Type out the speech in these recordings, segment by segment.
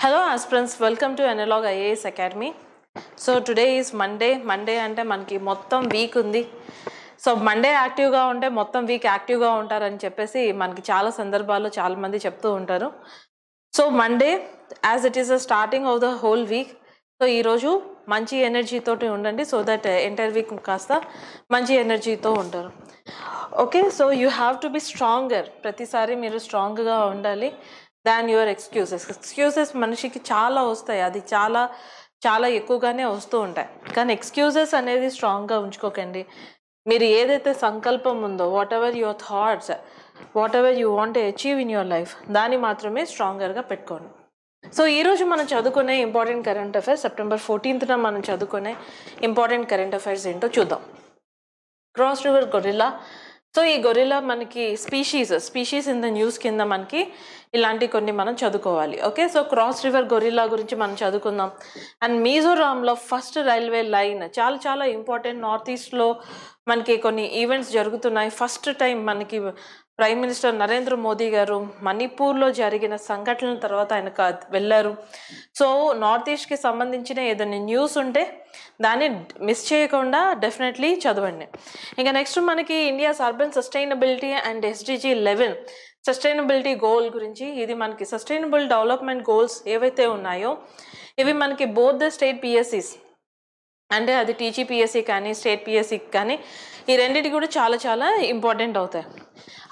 Hello aspirants, welcome to Analog IAS Academy. So today is Monday. Monday అంటే మనకి మొత్తం week ఉంది. So Monday యాక్టివ్గా ఉంటే మొత్తం వీక్ యాక్టివ్గా ఉంటారని చెప్పేసి మనకి చాలా సందర్భాల్లో చాలా మంది చెప్తూ ఉంటారు. So Monday as it is the starting of the whole week. So ఈరోజు మంచి ఎనర్జీతోటి ఉండండి సో దట్ ఎంటైర్ వీక్ కాస్త మంచి ఎనర్జీతో ఉంటారు. Okay, so you have to be stronger. ప్రతిసారి మీరు స్ట్రాంగ్గా ఉండాలి దాన్ యువర్ ఎక్స్క్యూజెస్ మనిషికి చాలా వస్తాయి, అది చాలా చాలా ఎక్కువగానే వస్తూ ఉంటాయి. కానీ ఎక్స్క్యూజెస్ అనేది స్ట్రాంగ్గా ఉంచుకోకండి. మీరు ఏదైతే సంకల్పం ఉందో what ever your thoughts, what ever you want achieve in your life, దాన్ని మాత్రమే స్ట్రాంగర్గా పెట్టుకోండి. సో ఈరోజు మనం చదువుకునే important current affairs, September 14th మనం చదువుకునే ఇంపార్టెంట్ కరెంట్ అఫైర్స్ ఏంటో చూద్దాం. Cross river gorilla. సో ఈ గొరిల్లా మనకి స్పీషీస్ ఇన్ ద న్యూస్ కింద మనకి ఇలాంటి కొన్ని మనం చదువుకోవాలి. Okay, so cross river gorilla గురించి మనం చదువుకుందాం. అండ్ మిజోరాంలో ఫస్ట్ రైల్వే లైన్ చాలా చాలా ఇంపార్టెంట్. నార్త్ ఈస్ట్లో మనకి కొన్ని ఈవెంట్స్ జరుగుతున్నాయి. ఫస్ట్ టైం మనకి ప్రైమ్ మినిస్టర్ నరేంద్ర మోదీ గారు మణిపూర్లో జరిగిన సంఘటనల తర్వాత ఆయన వెళ్ళారు. సో నార్త్ ఈస్ట్కి సంబంధించిన ఏదైనా న్యూస్ ఉంటే దాన్ని మిస్ చేయకుండా డెఫినెట్లీ చదవండి. ఇంకా నెక్స్ట్ మనకి India's urban sustainability and SDG 11 sustainability goal గురించి. ఇది మనకి సస్టైనబుల్ డెవలప్మెంట్ గోల్స్ ఏవైతే ఉన్నాయో ఇవి మనకి బోత్ ద స్టేట్ PSCs అంటే అది TGPSC కానీ స్టేట్ PSC కానీ ఈ రెండింటి కూడా చాలా చాలా ఇంపార్టెంట్ అవుతాయి.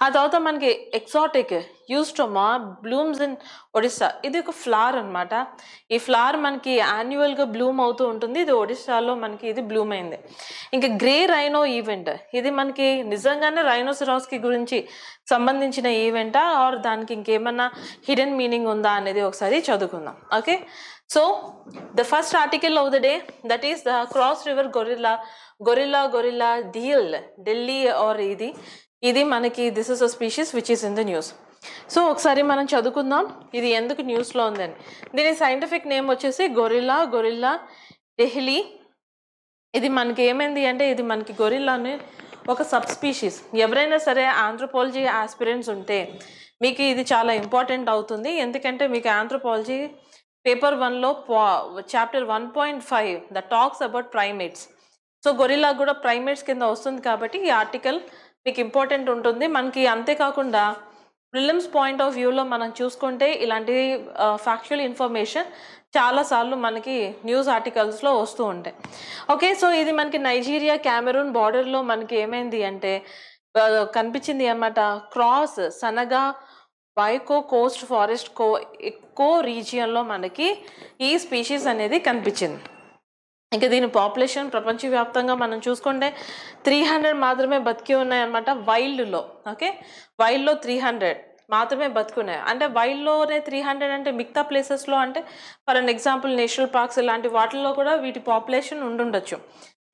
ఆ తర్వాత మనకి ఎక్సాటిక్ యూస్టోమా బ్లూమ్స్ ఇన్ ఒడిస్సా. ఇది ఒక ఫ్లవర్ అనమాట. ఈ ఫ్లవర్ మనకి యాన్యువల్గా బ్లూమ్ అవుతూ ఉంటుంది. ఇది ఒడిస్సాలో మనకి ఇది బ్లూమ్ అయింది. ఇంకా గ్రే రైనో ఈవెంట్, ఇది మనకి నిజంగానే రైనోసిరాస్కి గురించి సంబంధించిన ఈవెంటా ఆర్ దానికి ఇంకేమన్నా హిడెన్ మీనింగ్ ఉందా అనేది ఒకసారి చదువుకుందాం. Okay, so the first article of the day that is the cross river gorilla diehli or ఇది మనకి this is a species which is in the news. So ఒకసారి మనం చదువుకుందాం ఇది ఎందుకు న్యూస్లో ఉందని. దీని సైంటిఫిక్ నేమ్ వచ్చేసి గొరిల్లా ఢిల్లీ. ఇది మనకి ఏమైంది అంటే ఇది మనకి గొరిల్లాని ఒక సబ్ స్పీషీస్. ఎవరైనా సరే ఆంథ్రోపాలజీ ఆస్పిరెంట్స్ ఉంటే మీకు ఇది చాలా ఇంపార్టెంట్ అవుతుంది. ఎందుకంటే మీకు ఆంథ్రోపాలజీ పేపర్ 1లో chapter 1.5 the talks about primates. So gorilla కూడా ప్రైమేట్స్ కింద వస్తుంది కాబట్టి ఈ ఆర్టికల్ మీకు ఇంపార్టెంట్ ఉంటుంది మనకి. అంతేకాకుండా ప్రిలిమ్స్ పాయింట్ ఆఫ్ వ్యూలో మనం చూసుకుంటే ఇలాంటి ఫ్యాక్చువల్ ఇన్ఫర్మేషన్ చాలాసార్లు మనకి న్యూస్ ఆర్టికల్స్లో వస్తూ ఉంటాయి. ఓకే, సో ఇది మనకి నైజీరియా కెమెరూన్ బార్డర్లో మనకి ఏమైంది అంటే కనిపించింది అన్నమాట. క్రాస్ సనగా వైకో కోస్ట్ ఫారెస్ట్ ఎక్కో రీజియన్లో మనకి ఈ స్పీషీస్ అనేది కనిపించింది. ఇంకా దీని పాపులేషన్ ప్రపంచవ్యాప్తంగా మనం చూసుకుంటే 300 మాత్రమే బతికి ఉన్నాయన్నమాట వైల్డ్లో. ఓకే, వైల్డ్లో 300 మాత్రమే బతుకున్నాయి. అంటే వైల్డ్లోనే 300 అంటే మిగతా ప్లేసెస్లో అంటే for an example national parks ఇలాంటి వాటిల్లో కూడా వీటి పాపులేషన్ ఉండుండొచ్చు.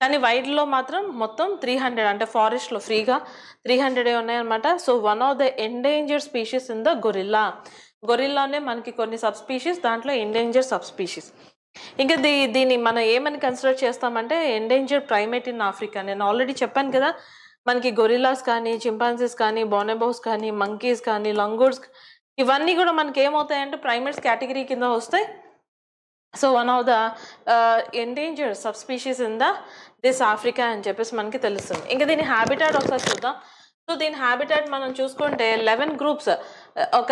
కానీ వైల్డ్లో మాత్రం మొత్తం 300 అంటే ఫారెస్ట్లో ఫ్రీగా 300 ఉన్నాయన్నమాట. So one of the endangered species in the గొరిల్లానే మనకి కొన్ని సబ్ స్పీషీస్, దాంట్లో ఎండేంజర్డ్ సబ్ స్పీషీస్. ఇంకా దీన్ని మనం ఏమని కన్సిడర్ చేస్తామంటే ఎండేంజర్డ్ ప్రైమేట్ ఇన్ ఆఫ్రికా. నేను ఆల్రెడీ చెప్పాను కదా మనకి గొరిల్లాస్ కానీ చింపాంజీస్ కానీ బోనెబోస్ కానీ మంకీస్ కానీ లంగూర్స్ ఇవన్నీ కూడా మనకి ఏమవుతాయంటే ప్రైమేట్స్ కేటగిరీ కింద వస్తాయి. So one of the endangered sub species in this Africa అని చెప్పేసి మనకి తెలుస్తుంది. ఇంకా దీని హ్యాబిటాట్ ఒకసారి చూద్దాం. సో దీని హ్యాబిటాట్ మనం చూసుకుంటే 11 గ్రూప్స్ ఒక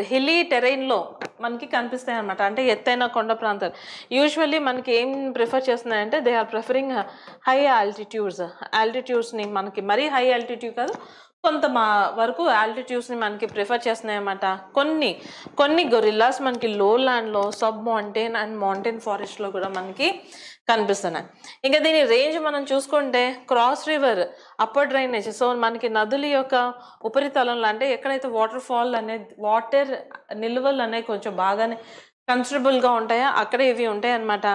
హిల్లీ టెరైన్లో మనకి కనిపిస్తాయి అనమాట. అంటే ఎత్తైన కొండ ప్రాంతాలు. యూజువల్లీ మనకి ఏం ప్రిఫర్ చేస్తున్నాయంటే దే ఆర్ ప్రిఫరింగ్ హై ఆల్టిట్యూడ్స్ని మనకి మరీ హై ఆల్టిట్యూడ్ కాదు, కొంత వరకు ఆల్టిట్యూడ్స్ని మనకి ప్రిఫర్ చేస్తున్నాయి అన్నమాట. కొన్ని గొరిల్లాస్ మనకి లో ల్యాండ్లో సబ్ మౌంటైన్ అండ్ మౌంటైన్ ఫారెస్ట్లో కూడా మనకి కనిపిస్తున్నాయి. ఇంకా దీని రేంజ్ మనం చూసుకుంటే cross river upper drainage, so మనకి నదుల యొక్క ఉపరితలంలో అంటే ఎక్కడైతే వాటర్ నిల్వలు అనేవి కొంచెం బాగానే కన్సిడరబుల్గా ఉంటాయో అక్కడ ఇవి ఉంటాయి అన్నమాట.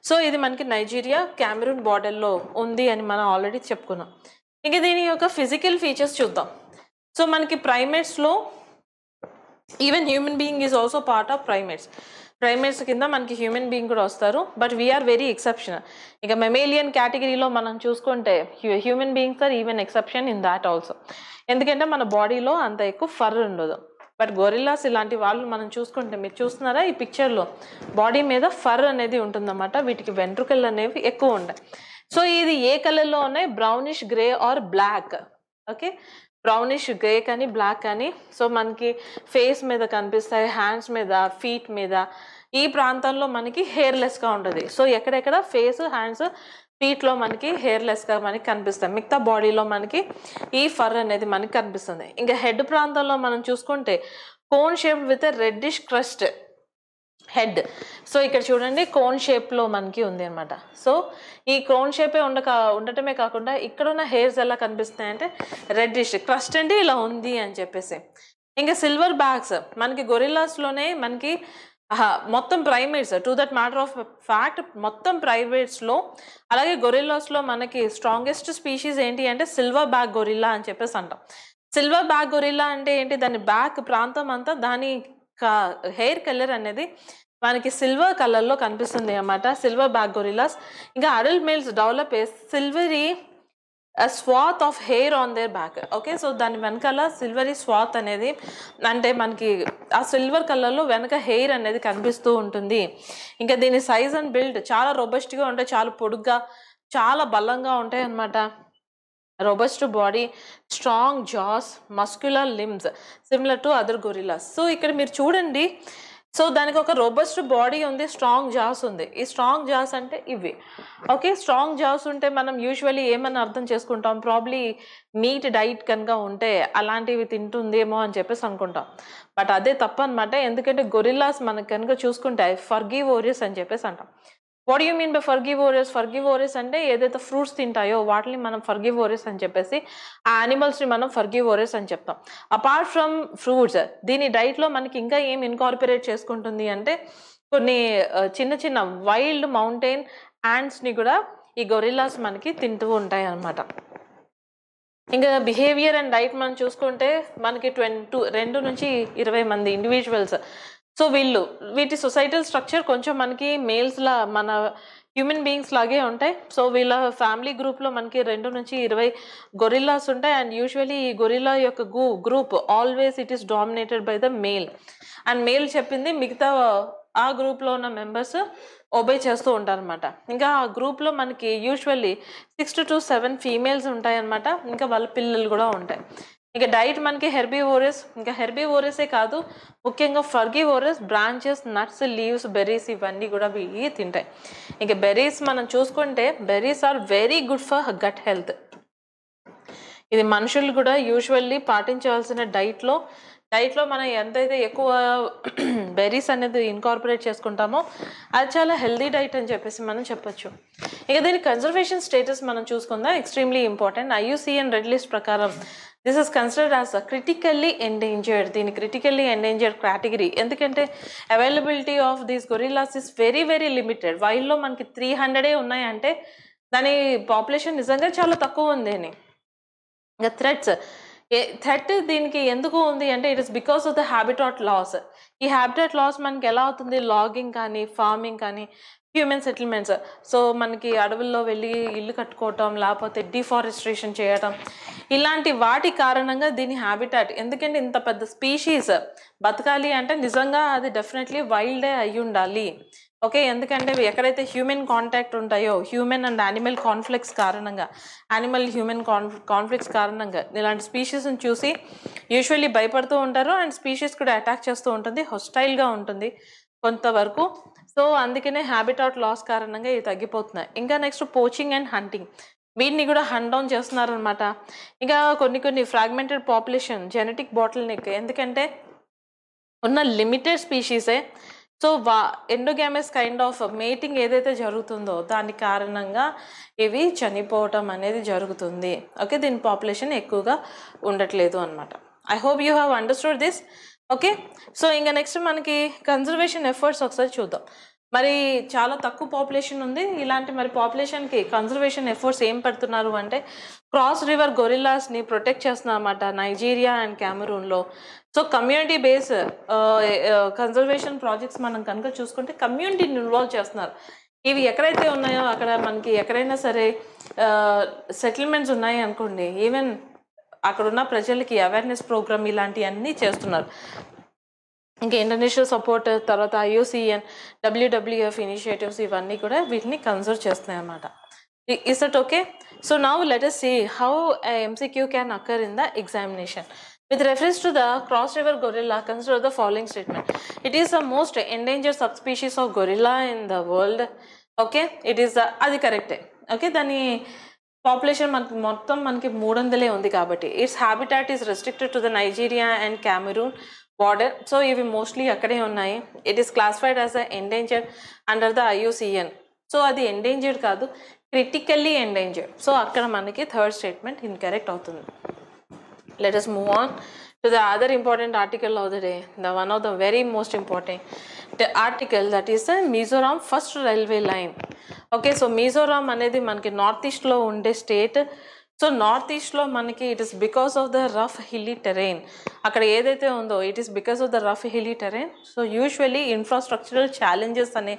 సో ఇది మనకి నైజీరియా కెమెరూన్ బార్డర్లో ఉంది అని మనం ఆల్రెడీ చెప్పుకున్నాం. ఇంకా దీని యొక్క ఫిజికల్ ఫీచర్స్ చూద్దాం. సో మనకి ప్రైమేట్స్లో even human being is also part of primates కింద మనకి హ్యూమన్ బీయింగ్ కూడా వస్తారు. But we are very exceptional. ఇక మెమేలియన్ కేటగిరీలో మనం చూసుకుంటే human beings are even exception in that also. ఎందుకంటే మన బాడీలో అంత ఎక్కువ ఫర్ ఉండదు. బట్ గొరిల్లాస్ ఇలాంటి వాళ్ళు మనం చూసుకుంటే మీరు చూస్తున్నారా ఈ పిక్చర్లో బాడీ మీద ఫర్ అనేది ఉంటుందన్నమాట. వీటికి వెంట్రుకలు అనేవి ఎక్కువ ఉంటాయి. సో ఇది ఏ కలర్లో ఉన్నాయి? Brownish grey or black. Okay, brownish grey కానీ బ్లాక్ కానీ. సో మనకి ఫేస్ మీద కనిపిస్తాయి, హ్యాండ్స్ మీద, ఫీట్ మీద. ఈ ప్రాంతంలో మనకి హెయిర్లెస్గా ఉంటుంది. సో ఎక్కడెక్కడ ఫేస్, హ్యాండ్స్, ఫీట్లో మనకి హెయిర్లెస్గా మనకి కనిపిస్తాయి. మిగతా బాడీలో మనకి ఈ ఫర్ అనేది మనకి కనిపిస్తుంది. ఇంకా హెడ్ ప్రాంతంలో మనం చూసుకుంటే cone shape with reddish crust head. So ఇక్కడ చూడండి కోన్ షేప్లో మనకి ఉంది అనమాట. సో ఈ కోన్ షేపే ఉండటమే కాకుండా ఇక్కడ ఉన్న హెయిర్స్ ఎలా కనిపిస్తున్నాయంటే రెడ్డిష్ క్రస్ట్ అంటే ఇలా ఉంది అని చెప్పేసి. ఇంకా సిల్వర్ బ్యాగ్స్ మనకి గొరిల్లాస్లోనే మనకి మొత్తం primates, to that matter of fact మొత్తం ప్రైవేట్స్లో, అలాగే గొరిల్లాస్లో మనకి స్ట్రాంగెస్ట్ స్పీషీస్ ఏంటి అంటే సిల్వర్ బ్యాక్ గొరిల్లా అని చెప్పేసి అంటాం. సిల్వర్ బ్యాక్ గొరిల్లా అంటే ఏంటి? దాని బ్యాక్ ప్రాంతం అంతా దాని హెయిర్ కలర్ అనేది మనకి సిల్వర్ కలర్లో కనిపిస్తుంది అన్నమాట, సిల్వర్ బ్యాక్ గొరిల్లాస్. ఇంకా adult males develop silvery swath of hair on their back. Okay, so దాని వెనకాల సిల్వరీ స్వాత్ అనేది అంటే మనకి ఆ సిల్వర్ కలర్లో వెనక హెయిర్ అనేది కనిపిస్తూ ఉంటుంది. ఇంకా దీని సైజ్ అండ్ బిల్డ్ చాలా రొబస్ట్గా ఉంటాయి, చాలా పొడుగ్గా, చాలా బలంగా ఉంటాయి అన్నమాట. robust body, strong jaws, muscular limbs, similar to other gorillas. So ఇక్కడ మీరు చూడండి, సో దానికి ఒక రోబస్ట్ బాడీ ఉంది, స్ట్రాంగ్ జాస్ ఉంది. ఈ స్ట్రాంగ్ జాస్ అంటే ఇవి. ఓకే, స్ట్రాంగ్ జాస్ ఉంటే మనం యూజువల్లీ ఏమని అర్థం చేసుకుంటాం? ప్రాబ్లీ మీట్ డైట్ కనుక ఉంటే అలాంటివి తింటుందేమో అని చెప్పేసి అనుకుంటాం. బట్ అదే తప్పు అనమాట. ఎందుకంటే గొరిల్లాస్ మనకు కనుక చూసుకుంటే ఫర్గివోరియస్ అని చెప్పేసి అంటాం. What you mean by frugivorous? Frugivorous అంటే ఏదైతే ఫ్రూట్స్ తింటాయో వాటిని మనం ఫర్గివోరియస్ అని చెప్పేసి, ఆ యానిమల్స్ని మనం ఫర్గివోరియస్ అని చెప్తాం. అపార్ట్ ఫ్రమ్ ఫ్రూట్స్, దీని డైట్లో మనకి ఇంకా ఏం ఇన్కార్పొరేట్ చేసుకుంటుంది అంటే కొన్ని చిన్న చిన్న వైల్డ్ మౌంటైన్ యాంట్స్ని కూడా ఈ గొరిల్లాస్ మనకి తింటూ ఉంటాయి అన్నమాట. ఇంకా బిహేవియర్ అండ్ డైట్ మనం చూసుకుంటే మనకి 2 నుంచి 20 మంది ఇండివిజువల్స్. సో వీటి సొసైటల్ స్ట్రక్చర్ కొంచెం మనకి మేల్స్లా మన హ్యూమన్ బీయింగ్స్ లాగే ఉంటాయి. సో వీళ్ళ ఫ్యామిలీ గ్రూప్లో మనకి 2 నుంచి 20 గొరిల్లాస్ ఉంటాయి. అండ్ యూజువల్లీ ఈ గొరిల్లా యొక్క group always it is dominated by the male. And male చెప్పింది మిగతా ఆ గ్రూప్లో ఉన్న మెంబర్స్ ఒబే చేస్తూ ఉంటారనమాట. ఇంకా ఆ గ్రూప్లో మనకి యూజువల్లీ 6 to 7 ఫీమేల్స్ ఉంటాయన్నమాట. ఇంకా వాళ్ళ పిల్లలు కూడా ఉంటాయి. ఇంకా డైట్ మనకి హెర్బివోరస్, ఇంకా హెర్బివోరసే కాదు, ముఖ్యంగా frugivorous, branches, nuts, leaves, berries ఇవన్నీ కూడా ఇవి తింటాయి. ఇంకా బెర్రీస్ మనం చూసుకుంటే berries are very good for gut health. ఇది మనుషులు కూడా యూజువల్లీ పాటించవలసిన డైట్లో మనం ఎంతైతే ఎక్కువ బెర్రీస్ అనేది ఇన్కార్పొరేట్ చేసుకుంటామో అది చాలా హెల్దీ డైట్ అని చెప్పేసి మనం చెప్పొచ్చు. ఇక దీని కన్జర్వేషన్ స్టేటస్ మనం చూసుకుందాం, extremely important. IUCN red list ప్రకారం this is considered as critically endangered. దీని క్రిటికల్లీ ఎండేంజర్డ్ కేటగిరీ. ఎందుకంటే availability of these gorillas is very very limited. వైల్డ్లో మనకి 300 ఉన్నాయంటే దాని పాపులేషన్ నిజంగా చాలా తక్కువ ఉంది అని. ఇంకా థ్రెట్ దీనికి ఎందుకు ఉంది అంటే it is because of the habitat loss. ఈ హ్యాబిటాట్ లాస్ మనకి ఎలా అవుతుంది? లాగింగ్ కానీ, ఫార్మింగ్ కానీ, హ్యూమన్ సెటిల్మెంట్స్. సో మనకి అడవుల్లో వెళ్ళి ఇల్లు కట్టుకోవటం, లేకపోతే డిఫారెస్ట్రేషన్ చేయటం, ఇలాంటి వాటి కారణంగా దీని హ్యాబిటాట్. ఎందుకంటే ఇంత పెద్ద స్పీషీస్ బతకాలి అంటే నిజంగా అది డెఫినెట్లీ వైల్డే అయి ఉండాలి. ఓకే, ఎందుకంటే ఎక్కడైతే హ్యూమన్ కాంటాక్ట్ ఉంటాయో, హ్యూమన్ అండ్ యానిమల్ కాన్ఫ్లిక్ట్స్ కారణంగా, యానిమల్ హ్యూమన్ కాన్ఫ్లిక్ట్స్ కారణంగా ఇలాంటి స్పీషీస్ని చూసి యూజువల్లీ భయపడుతూ ఉంటారు. అండ్ స్పీషీస్ కూడా అటాక్ చేస్తూ ఉంటుంది, హొస్టైల్గా ఉంటుంది కొంతవరకు. సో అందుకనే హ్యాబిటాట్ లాస్ కారణంగా ఇవి తగ్గిపోతున్నాయి. ఇంకా నెక్స్ట్ పోచింగ్ అండ్ హంటింగ్, వీటిని కూడా హంట్ డౌన్ చేస్తున్నారు అనమాట. ఇంకా కొన్ని fragmented population, genetic bottle neck. ఎందుకంటే ఉన్న లిమిటెడ్ స్పీషీసే. So endogamous kind of mating ఏదైతే జరుగుతుందో దాని కారణంగా ఇవి చనిపోవటం అనేది జరుగుతుంది. ఓకే, దీని పాపులేషన్ ఎక్కువగా ఉండట్లేదు అనమాట. I hope you have understood this. Okay, so ఇంకా నెక్స్ట్ మనకి కన్జర్వేషన్ ఎఫర్ట్స్ ఒకసారి చూద్దాం. మరి చాలా తక్కువ పాపులేషన్ ఉంది. ఇలాంటి మరి పాపులేషన్కి కన్జర్వేషన్ ఎఫర్ట్స్ ఏం పెడుతున్నారు అంటే క్రాస్ రివర్ గొరిల్లాస్ని ప్రొటెక్ట్ చేస్తున్నారు అన్నమాట నైజీరియా అండ్ క్యామరూన్లో. So community base conservation projects మనం కనుక చూసుకుంటే కమ్యూనిటీని ఇన్వాల్వ్ చేస్తున్నారు. ఇవి ఎక్కడైతే ఉన్నాయో అక్కడ మనకి ఎక్కడైనా సరే సెటిల్మెంట్స్ ఉన్నాయి అనుకోండి, ఈవెన్ అక్కడున్న ప్రజలకి అవేర్నెస్ ప్రోగ్రామ్ ఇలాంటివన్నీ చేస్తున్నారు. ఇంకా ఇంటర్నేషనల్ సపోర్ట్, తర్వాత IUCN, WWF ఇనిషియేటివ్స్ ఇవన్నీ కూడా వీటిని కన్సిడర్ చేస్తున్నాయి అన్నమాట. Is that okay? So now let us see how a MCQ can occur in the examination. With reference to the cross river gorilla, consider the following statement. It is the most endangered subspecies of gorilla in the world. Okay, it is the అది కరెక్టే. Okay, దాని population మనకి మొత్తం మనకి 300 ఉంది కాబట్టి it's habitat is restricted to the Nigeria and Cameron border. So ఇవి mostly అక్కడే ఉన్నాయి. It is classified as a endangered under the IUCN. So అది ఎండేంజర్డ్ కాదు, క్రిటికల్లీ ఎండేంజర్డ్. సో అక్కడ మనకి థర్డ్ స్టేట్మెంట్ ఇన్కరెక్ట్ అవుతుంది. Let us move on to the other important article of the day, the one of the very most important article, that is the Mizoram first railway line. Okay, so Mizoram అనేది మనకి north ఈస్ట్లో ఉండే state. So north ఈస్ట్లో మనకి it is because of the rough hilly terrain. అక్కడ ఏదైతే ఉందో it is because of the rough hilly terrain. So usually infrastructural challenges అనే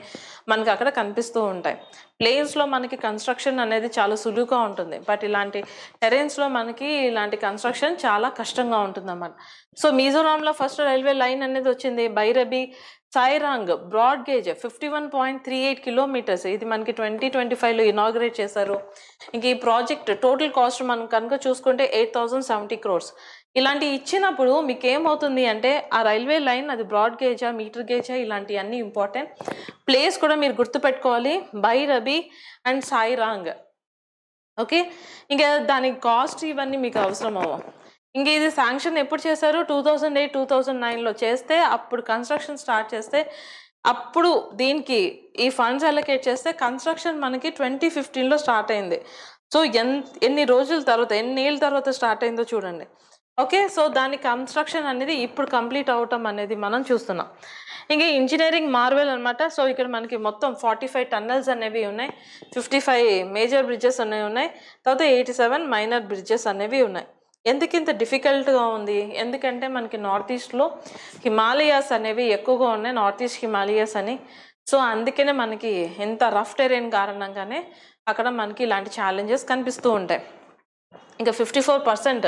మనకి అక్కడ కనిపిస్తూ ఉంటాయి. ప్లేన్స్లో మనకి కన్స్ట్రక్షన్ అనేది చాలా సులువుగా ఉంటుంది, బట్ ఇలాంటి టెరెన్స్లో మనకి ఇలాంటి కన్స్ట్రక్షన్ చాలా కష్టంగా ఉంటుంది అన్నమాట. సో మిజోరాంలో ఫస్ట్ రైల్వే లైన్ అనేది వచ్చింది బైరబీ సాయిరాంగ్ బ్రాడ్ గేజ్ 51.38 కిలోమీటర్స్. ఇది మనకి 2025లో ఇనాగ్రేట్ చేశారు. ఇంక ఈ ప్రాజెక్ట్ టోటల్ కాస్ట్ మనం కనుక చూసుకుంటే 8,070 crores. ఇలాంటి ఇచ్చినప్పుడు మీకు ఏమవుతుంది అంటే ఆ రైల్వే లైన్ అది బ్రాడ్ గేజా మీటర్ గేజా ఇలాంటివన్నీ ఇంపార్టెంట్. ప్లేస్ కూడా మీరు గుర్తుపెట్టుకోవాలి, బైరబీ అండ్ సాయిరాంగ్. ఓకే, ఇంకా దానికి కాస్ట్ ఇవన్నీ మీకు అవసరం అవ్వవు. ఇంక ఇది శాంక్షన్ ఎప్పుడు చేశారు? 2008-2009లో చేస్తే, అప్పుడు కన్స్ట్రక్షన్ స్టార్ట్ చేస్తే, అప్పుడు దీనికి ఈ ఫండ్స్ అలొకేట్ చేస్తే కన్స్ట్రక్షన్ మనకి 2015లో స్టార్ట్ అయింది. సో ఎన్ని రోజుల తర్వాత, ఎన్ని ఏళ్ళ తర్వాత స్టార్ట్ అయిందో చూడండి. ఓకే, సో దాని కన్స్ట్రక్షన్ అనేది ఇప్పుడు కంప్లీట్ అవటం అనేది మనం చూస్తున్నాం. ఇంకా ఇంజనీరింగ్ మార్వెల్ అనమాట. సో ఇక్కడ మనకి మొత్తం 45 టన్నల్స్ అనేవి ఉన్నాయి, 55 మేజర్ బ్రిడ్జెస్ అనేవి ఉన్నాయి, తర్వాత 87 మైనర్ బ్రిడ్జెస్ అనేవి ఉన్నాయి. ఎందుకు ఇంత డిఫికల్ట్గా ఉంది? ఎందుకంటే మనకి నార్త్ ఈస్ట్లో హిమాలయాస్ అనేవి ఎక్కువగా ఉన్నాయి, నార్త్ ఈస్ట్ హిమాలయాస్ అని. సో అందుకనే మనకి ఎంత రఫ్ టెరైన్ కారణంగానే అక్కడ మనకి ఇలాంటి ఛాలెంజెస్ కనిపిస్తూ ఉంటాయి. ఇంకా 54%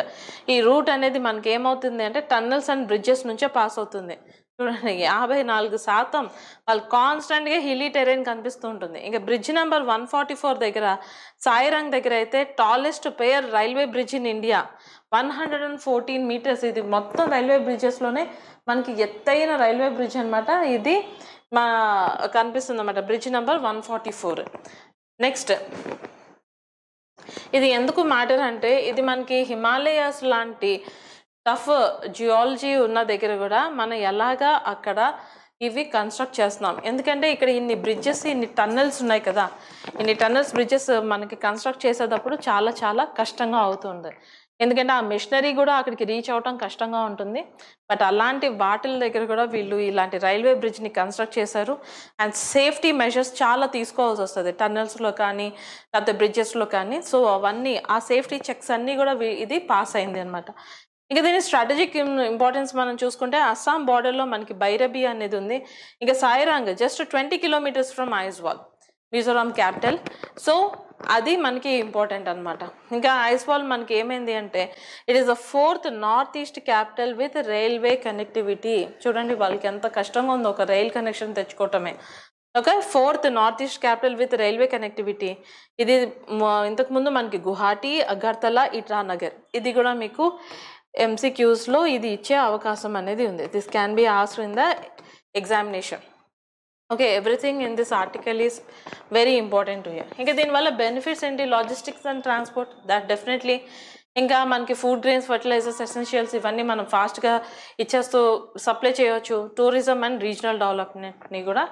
ఈ రూట్ అనేది మనకి ఏమవుతుంది అంటే టన్నల్స్ అండ్ బ్రిడ్జెస్ నుంచే పాస్ అవుతుంది. చూడండి, 54% వాళ్ళు కాన్స్టెంట్గా హిల్లీ టెరైన్ కనిపిస్తూ ఉంటుంది. ఇంకా బ్రిడ్జ్ నెంబర్ 144 దగ్గర సాయిరాంగ్ దగ్గర అయితే tallest pair railway bridge in India, 114 meters. ఇది మొత్తం రైల్వే బ్రిడ్జెస్లోనే మనకి ఎత్తైన రైల్వే బ్రిడ్జ్ అనమాట. ఇది మా కనిపిస్తుంది అన్నమాట, బ్రిడ్జ్ నెంబర్ 144. నెక్స్ట్, ఇది ఎందుకు మ్యాటర్ అంటే ఇది మనకి హిమాలయాస్ లాంటి టఫ్ జియాలజీ ఉన్న దగ్గర కూడా మనం ఎలాగా అక్కడ ఇవి కన్స్ట్రక్ట్ చేస్తున్నాం. ఎందుకంటే ఇక్కడ ఇన్ని బ్రిడ్జెస్, ఇన్ని టన్నల్స్ ఉన్నాయి కదా, ఇన్ని టన్నల్స్ బ్రిడ్జెస్ మనకి కన్స్ట్రక్ట్ చేసేటప్పుడు చాలా చాలా కష్టంగా అవుతుంది. ఎందుకంటే ఆ మిషనరీ కూడా అక్కడికి రీచ్ అవటం కష్టంగా ఉంటుంది. బట్ అలాంటి వాటిల దగ్గర కూడా వీళ్ళు ఇలాంటి రైల్వే బ్రిడ్జ్ని కన్స్ట్రక్ట్ చేశారు. అండ్ సేఫ్టీ మెజర్స్ చాలా తీసుకోవాల్సి వస్తుంది టన్నల్స్లో కానీ లేకపోతే బ్రిడ్జెస్లో కానీ. సో అవన్నీ ఆ సేఫ్టీ చెక్స్ అన్నీ కూడా ఇది పాస్ అయింది అనమాట. ఇంకా దీని స్ట్రాటజిక్ ఇంపార్టెన్స్ మనం చూసుకుంటే అస్సాం బార్డర్లో మనకి బైరబీ అనేది ఉంది. ఇంకా Sairang just 20 kilometers from Aizawl, Mizoram capital. So అది మనకి ఇంపార్టెంట్ అనమాట. ఇంకా ఐజ్వాల్ మనకి ఏమైంది అంటే it is the 4th north east capital with railway connectivity. చూడండి వాళ్ళకి ఎంత కష్టంగా ఉందో ఒక రైల్ కనెక్షన్ తెచ్చుకోవటమే. Okay, 4th north east capital with railway connectivity. ఇది ఇంతకుముందు మనకి గుహాటీ, అగర్తలా, ఇటానగర్. ఇది కూడా మీకు MCQsలో ఇది ఇచ్చే అవకాశం అనేది ఉంది. This can be asked in the examination. Okay, everything in this article is very important to you. ఇంకా దీనివల్ల బెనిఫిట్స్ ఏంటి? Logistics and transport, that definitely. ఇంకా మనకి ఫుడ్ గ్రెయిన్స్, ఫర్టిలైజర్స్, ఎసెన్షియల్స్ ఇవన్నీ మనం ఫాస్ట్గా ఇచ్చేస్తూ సప్లై చేయవచ్చు. టూరిజం అండ్ రీజనల్ డెవలప్మెంట్ని కూడా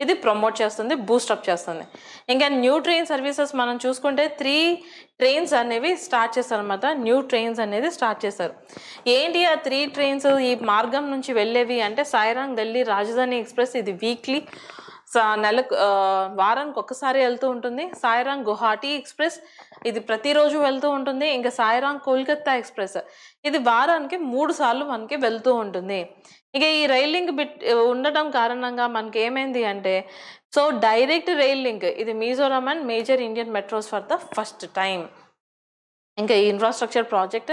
ఇది ప్రమోట్ చేస్తుంది, బూస్టప్ చేస్తుంది. ఇంకా న్యూ ట్రైన్ సర్వీసెస్ మనం చూసుకుంటే 3 trains అనేవి స్టార్ట్ చేశారు అనమాట. న్యూ ట్రైన్స్ అనేది స్టార్ట్ చేశారు. ఏంటి ఆ 3 trains ఈ మార్గం నుంచి వెళ్ళేవి అంటే సాయిరాంగ్ ఢిల్లీ రాజధాని ఎక్స్ప్రెస్, ఇది వీక్లీ వారానికి ఒక్కసారి వెళ్తూ ఉంటుంది. సాయిరాంగ్ గుహాటీ ఎక్స్ప్రెస్, ఇది ప్రతిరోజు వెళ్తూ ఉంటుంది. ఇంకా సాయిరాంగ్ కోల్కత్తా ఎక్స్ప్రెస్, ఇది వారానికి 3 సార్లు మనకి వెళ్తూ ఉంటుంది. ఇక ఈ రైల్ లింక్ ఉండటం కారణంగా మనకి ఏమైంది అంటే సో డైరెక్ట్ రైల్ లింక్ ఇది Mizoram and major Indian metros for the first time. ఇంకా ఈ ఇన్ఫ్రాస్ట్రక్చర్ ప్రాజెక్ట్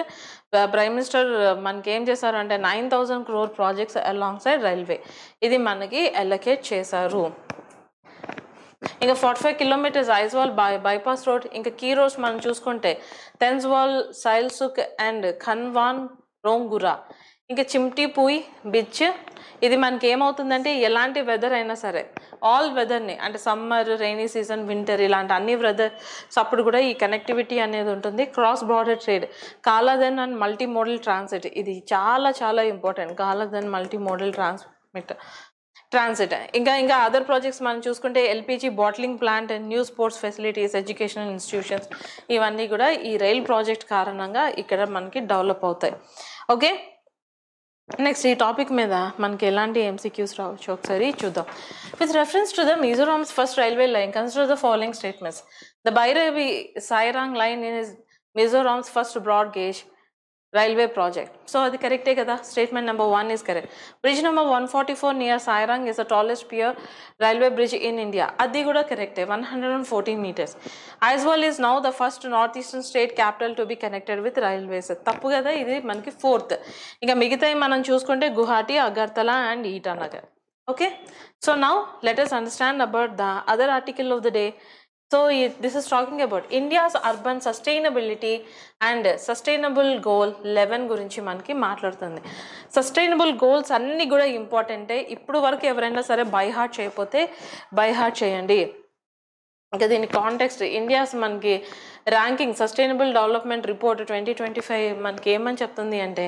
ప్రైమ్ మినిస్టర్ మనకి ఏం చేశారు అంటే 9,000 crore projects along side railway ఇది మనకి అలొకేట్ చేశారు. ఇంకా 45 kilometers ఐజ్వాల్ బైపాస్ రోడ్. ఇంకా కీ రోడ్స్ మనం చూసుకుంటే తెన్స్వాల్, సైల్సుక్ అండ్ ఖన్వాన్ రోంగురా. ఇంకా చిమ్టీపూయి బిచ్. ఇది మనకి ఏమవుతుందంటే ఎలాంటి వెదర్ అయినా సరే ఆల్ వెదర్ని అంటే సమ్మర్, రైనీ సీజన్, వింటర్ ఇలాంటి అన్ని వెదర్స్ అప్పుడు కూడా ఈ కనెక్టివిటీ అనేది ఉంటుంది. Cross border trade, Kaladan and multi modal transit. ఇది చాలా చాలా important, Kaladan multi modal transit. ఇంకా అదర్ ప్రాజెక్ట్స్ మనం చూసుకుంటే LPG bottling plant, new sports facilities, educational institutions ఇవన్నీ కూడా ఈ రైల్ ప్రాజెక్ట్ కారణంగా ఇక్కడ మనకి డెవలప్ అవుతాయి. ఓకే, నెక్స్ట్ ఈ టాపిక్ మీద మనకి ఎలాంటి ఎంసీక్యూస్ రావచ్చు ఒకసారి చూద్దాం. With reference to the Mizoram's first railway line consider the following statements. The Bairabi Sairang line in Mizoram's first broad gauge railway project. So అది కరెక్టే కదా. Statement number 1 is correct. Bridge number 144 near Sairang is the tallest pure railway bridge in India. అది కూడా కరెక్టే, 114 meters. Aizawl is now the first north eastern state capital to be connected with railways. తప్పు కదా, ఇది మనకి 4th. ఇంకా మిగతాయి మనం చూసుకుంటే Guwahati, Agartala and Itanagar. Okay, so now let us understand about the other article of the day. So this is talking about India's urban sustainability and sustainable goal 11 గురించి మనకి మాట్లాడుతుంది. సస్టైనబుల్ గోల్స్ అన్నీ కూడా ఇంపార్టెంటే. ఇప్పుడు వరకు ఎవరైనా సరే బై హార్ట్ చేయకపోతే బై హార్ట్ చేయండి. ఇంకా దీని కాంటెక్స్ట్ ఇండియాస్ మనకి ర్యాంకింగ్ సస్టైనబుల్ డెవలప్మెంట్ రిపోర్ట్ 2025 మనకి ఏమని చెప్తుంది అంటే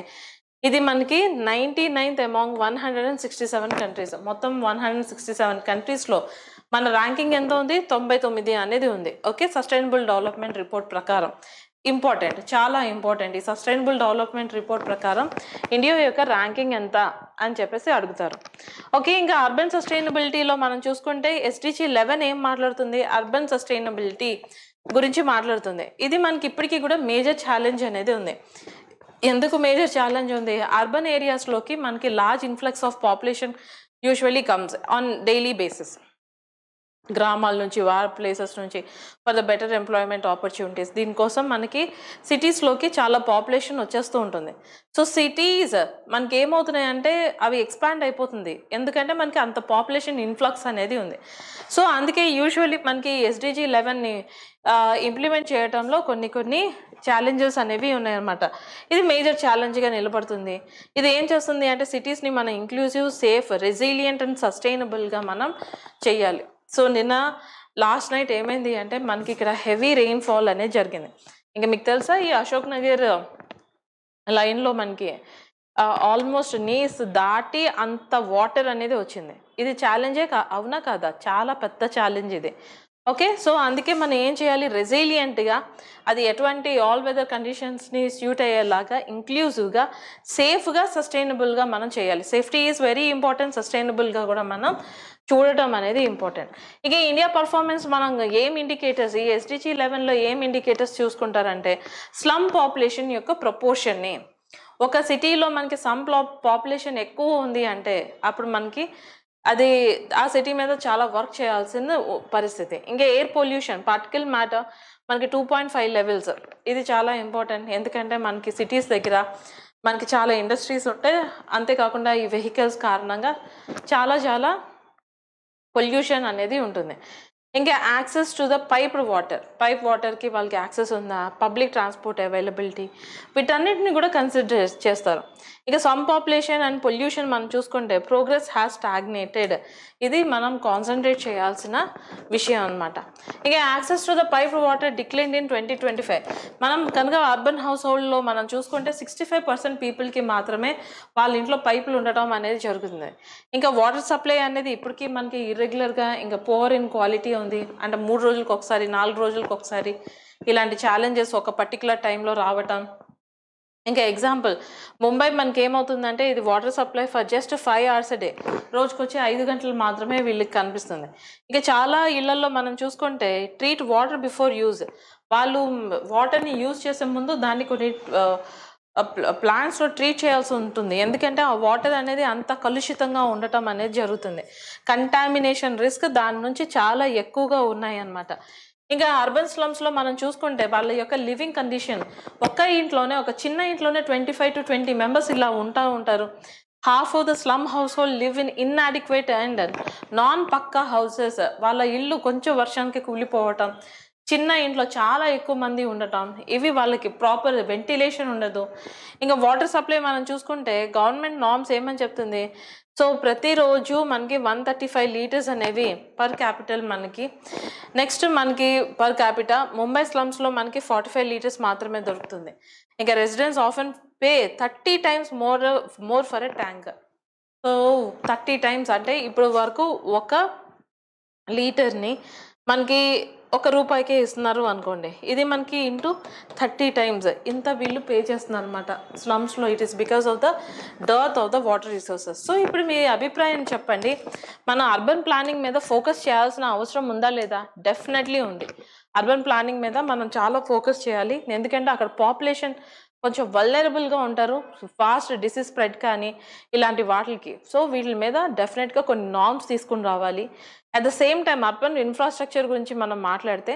ఇది మనకి 99th అమాంగ్ 167 కంట్రీస్. మొత్తం 167 కంట్రీస్లో మన ర్యాంకింగ్ ఎంత ఉంది? 99 అనేది ఉంది. ఓకే, సస్టైనబుల్ డెవలప్మెంట్ రిపోర్ట్ ప్రకారం. ఇంపార్టెంట్, చాలా ఇంపార్టెంట్. ఈ సస్టైనబుల్ డెవలప్మెంట్ రిపోర్ట్ ప్రకారం ఇండియా యొక్క ర్యాంకింగ్ ఎంత అని చెప్పేసి అడుగుతారు. ఓకే, ఇంకా అర్బన్ సస్టైనబిలిటీలో మనం చూసుకుంటే SDG 11 ఏం మాట్లాడుతుంది? అర్బన్ సస్టైనబిలిటీ గురించి మాట్లాడుతుంది. ఇది మనకి ఇప్పటికీ కూడా మేజర్ ఛాలెంజ్ అనేది ఉంది. ఎందుకు మేజర్ ఛాలెంజ్ ఉంది? అర్బన్ ఏరియాస్లోకి మనకి large influx of population usually comes on daily basis. గ్రామాల నుంచి, ప్లేసెస్ నుంచి for the better employment opportunities. దీనికోసం మనకి సిటీస్లోకి చాలా పాపులేషన్ వచ్చేస్తూ ఉంటుంది. సో సిటీస్ మనకి ఏమవుతున్నాయంటే అవి ఎక్స్పాండ్ అయిపోతుంది, ఎందుకంటే మనకి అంత పాపులేషన్ ఇన్ఫ్లక్స్ అనేది ఉంది. సో అందుకే యూజువల్లీ మనకి SDG 11ని ఇంప్లిమెంట్ చేయడంలో కొన్ని ఛాలెంజెస్ అనేవి ఉన్నాయన్నమాట. ఇది మేజర్ ఛాలెంజ్గా నిలబడుతుంది. ఇది ఏం చేస్తుంది అంటే సిటీస్ని మనం ఇంక్లూజివ్, సేఫ్, రెసిలియంట్ అండ్ సస్టైనబుల్గా మనం చెయ్యాలి. సో నిన్న లాస్ట్ నైట్ ఏమైంది అంటే మనకి ఇక్కడ హెవీ రెయిన్ఫాల్ అనేది జరిగింది. ఇంకా మీకు తెలుసా ఈ అశోక్ నగర్ లైన్లో మనకి ఆల్మోస్ట్ నీస్ దాటి అంత వాటర్ అనేది వచ్చింది. ఇది ఛాలెంజే అవునా కాదా? చాలా పెద్ద ఛాలెంజ్ ఇది. ఓకే, సో అందుకే మనం ఏం చేయాలి? రెసిలియంట్గా, అది ఎటువంటి ఆల్ వెదర్ కండిషన్స్ని స్యూట్ అయ్యేలాగా, ఇంక్లూజివ్గా, సేఫ్గా, సస్టైనబుల్గా మనం చేయాలి. సేఫ్టీ ఈజ్ వెరీ ఇంపార్టెంట్, సస్టైనబుల్గా కూడా మనం చూడటం అనేది ఇంపార్టెంట్. ఇక ఇండియా పర్ఫార్మెన్స్ మనం ఏం ఇండికేటర్స్, ఈ SDG 11లో ఏం ఇండికేటర్స్ చూసుకుంటారంటే స్లమ్ పాపులేషన్ యొక్క ప్రపోర్షన్ని. ఒక సిటీలో మనకి సమ్ పాపులేషన్ ఎక్కువ ఉంది అంటే అప్పుడు మనకి అది ఆ సిటీ మీద చాలా వర్క్ చేయాల్సిన పరిస్థితి. ఇంకా ఎయిర్ పొల్యూషన్, పార్టికల్ మ్యాటర్ మనకి 2.5 levels. ఇది చాలా ఇంపార్టెంట్, ఎందుకంటే మనకి సిటీస్ దగ్గర మనకి చాలా ఇండస్ట్రీస్ ఉంటాయి. అంతేకాకుండా ఈ వెహికల్స్ కారణంగా చాలా పొల్యూషన్ అనేది ఉంటుంది. ఇంకా యాక్సెస్ టు ద పైప్ వాటర్కి వాళ్ళకి యాక్సెస్ ఉందా, పబ్లిక్ ట్రాన్స్పోర్ట్ అవైలబిలిటీ, వీటన్నిటిని కూడా కన్సిడర్ చేస్తారు. ఇక సమ్ పాపులేషన్ అండ్ పొల్యూషన్ మనం చూసుకుంటే ప్రోగ్రెస్ హ్యాస్ స్టాగ్నేటెడ్. ఇది మనం కాన్సన్ట్రేట్ చేయాల్సిన విషయం అనమాట. ఇక access to the pipe water decline in 2025. మనం కనుక అర్బన్ హౌస్ హోల్డ్లో మనం చూసుకుంటే 65% పీపుల్కి మాత్రమే వాళ్ళ ఇంట్లో పైపులు ఉండటం అనేది జరుగుతుంది. ఇంకా వాటర్ సప్లై అనేది ఇప్పటికీ మనకి ఇర్రెగ్యులర్గా, ఇంకా పోర్ ఇన్ క్వాలిటీ ఉంది. అంటే 3 రోజులకు ఒకసారి, 4 రోజులకు ఒకసారి ఇలాంటి ఛాలెంజెస్ ఒక పర్టికులర్ టైంలో రావటం. ఇంకా ఎగ్జాంపుల్ ముంబై మనకి ఏమవుతుందంటే ఇది water supply for just 5 hours a day, రోజుకి వచ్చి 5 గంటలు మాత్రమే వీళ్ళకి కనిపిస్తుంది. ఇంకా చాలా ఇళ్లలో మనం చూసుకుంటే ట్రీట్ వాటర్ బిఫోర్ యూజ్. వాళ్ళు వాటర్ని యూజ్ చేసే ముందు దాన్ని కొన్ని ప్లాంట్స్లో ట్రీట్ చేయాల్సి ఉంటుంది, ఎందుకంటే ఆ వాటర్ అనేది అంత కలుషితంగా ఉండటం అనేది జరుగుతుంది. కంటామినేషన్ రిస్క్ దాని నుంచి చాలా ఎక్కువగా ఉన్నాయి అన్నమాట. ఇంకా అర్బన్ స్లమ్స్లో మనం చూసుకుంటే వాళ్ళ యొక్క లివింగ్ కండిషన్ ఒక్క ఇంట్లోనే, ఒక చిన్న ఇంట్లోనే 25 to 20 మెంబర్స్ ఇలా ఉంటారు. Half of the slum household live in inadequate and non pucca houses. వాళ్ళ ఇల్లు కొంచెం వర్షానికి కూలిపోవటం, చిన్న ఇంట్లో చాలా ఎక్కువ మంది ఉండటం, ఇవి వాళ్ళకి ప్రాపర్ వెంటిలేషన్ ఉండదు. ఇంకా వాటర్ సప్లై మనం చూసుకుంటే గవర్నమెంట్ నార్మ్స్ ఏమని చెప్తుంది, సో ప్రతిరోజు మనకి 135 లీటర్స్ అనేవి పర్ క్యాపిటల్ మనకి. నెక్స్ట్ మనకి పర్ క్యాపిటా ముంబై స్లమ్స్లో మనకి 45 లీటర్స్ మాత్రమే దొరుకుతుంది. ఇంకా residents often pay 30 times more for a tank. So 30 times అంటే ఇప్పుడు వరకు ఒక లీటర్ని మనకి ₹1 ఇస్తున్నారు అనుకోండి, ఇది మనకి ఇంటూ 30 times ఇంత వీళ్ళు పే చేస్తున్నారు అనమాట స్లమ్స్లో. It is because of the dearth of the water resources. So ఇప్పుడు మీ అభిప్రాయం చెప్పండి, మన అర్బన్ ప్లానింగ్ మీద ఫోకస్ చేయాల్సిన అవసరం ఉందా లేదా? డెఫినెట్లీ ఉంది. అర్బన్ ప్లానింగ్ మీద మనం చాలా ఫోకస్ చేయాలి. ఎందుకంటే అక్కడ పాపులేషన్ కొంచెం వల్నరబుల్గా ఉంటారు, ఫాస్ట్ డిసీజ్ స్ప్రెడ్ కానీ ఇలాంటి వాటికి. సో వీటి మీద డెఫినెట్గా కొన్ని నార్మ్స్ తీసుకుని రావాలి. At the same time urban infrastructure గురించి మనం మాట్లాడితే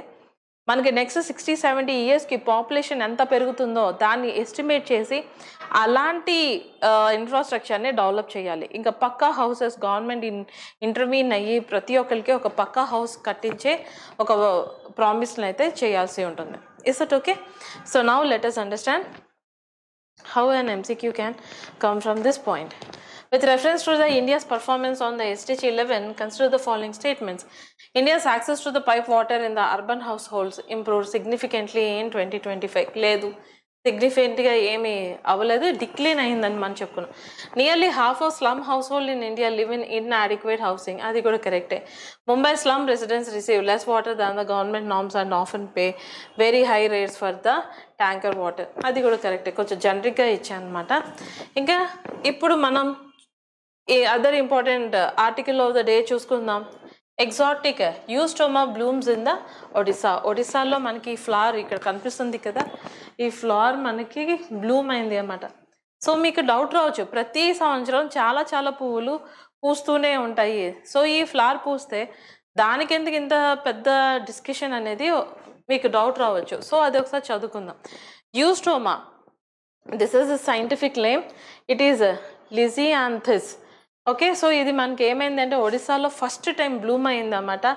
మనకి నెక్స్ట్ 60-70 ఇయర్స్కి పాపులేషన్ ఎంత పెరుగుతుందో దాన్ని ఎస్టిమేట్ చేసి అలాంటి ఇన్ఫ్రాస్ట్రక్చర్ని డెవలప్ చేయాలి. ఇంకా పక్కా హౌసెస్ గవర్నమెంట్ ఇంటర్వీన్ అయ్యి ప్రతి ఒక్కరికి ఒక పక్కా హౌస్ కట్టించే ఒక ప్రామిస్ని అయితే చేయాల్సి ఉంటుంది. Is it okay? So now let us understand how an MCQ can come from this point. With reference to the India's performance on the SDG 11, consider the following statements. India's access to the pipe water in the urban households improved significantly in 2025. లేదు, సిగ్నిఫికెంట్గా ఏమీ అవ్వలేదు, decline అయిందని మనం చెప్పుకున్నాం. Nearly half of slum household in India live in inadequate housing. అది కూడా కరెక్టే. Mumbai slum residents receive less water than the government norms and often pay very high rates for the tanker water. అది కూడా కరెక్టే, కొంచెం జనరిక్గా ఇచ్చాను అనమాట. ఇంకా ఇప్పుడు మనం ఈ other important article of the day చూసుకుందాం. Exotic eustoma blooms in the Odisha. ఒడిస్సాలో మనకి ఈ ఫ్లవర్ ఇక్కడ కనిపిస్తుంది కదా, ఈ ఫ్లవర్ మనకి బ్లూమ్ అయింది అన్నమాట. సో మీకు డౌట్ రావచ్చు, ప్రతి సంవత్సరం చాలా చాలా పువ్వులు పూస్తూనే ఉంటాయి, సో ఈ ఫ్లవర్ పూస్తే దానికి ఎందుకు ఇంత పెద్ద డిస్కషన్ అనేది మీకు డౌట్ రావచ్చు. సో అది ఒకసారి చదువుకుందాం. Eustoma, this is scientific name, it is lisianthus. Okay, so ఇది మనకి ఏమైందంటే ఒడిస్సాలో ఫస్ట్ టైం బ్లూమ్ అయింది అన్నమాట.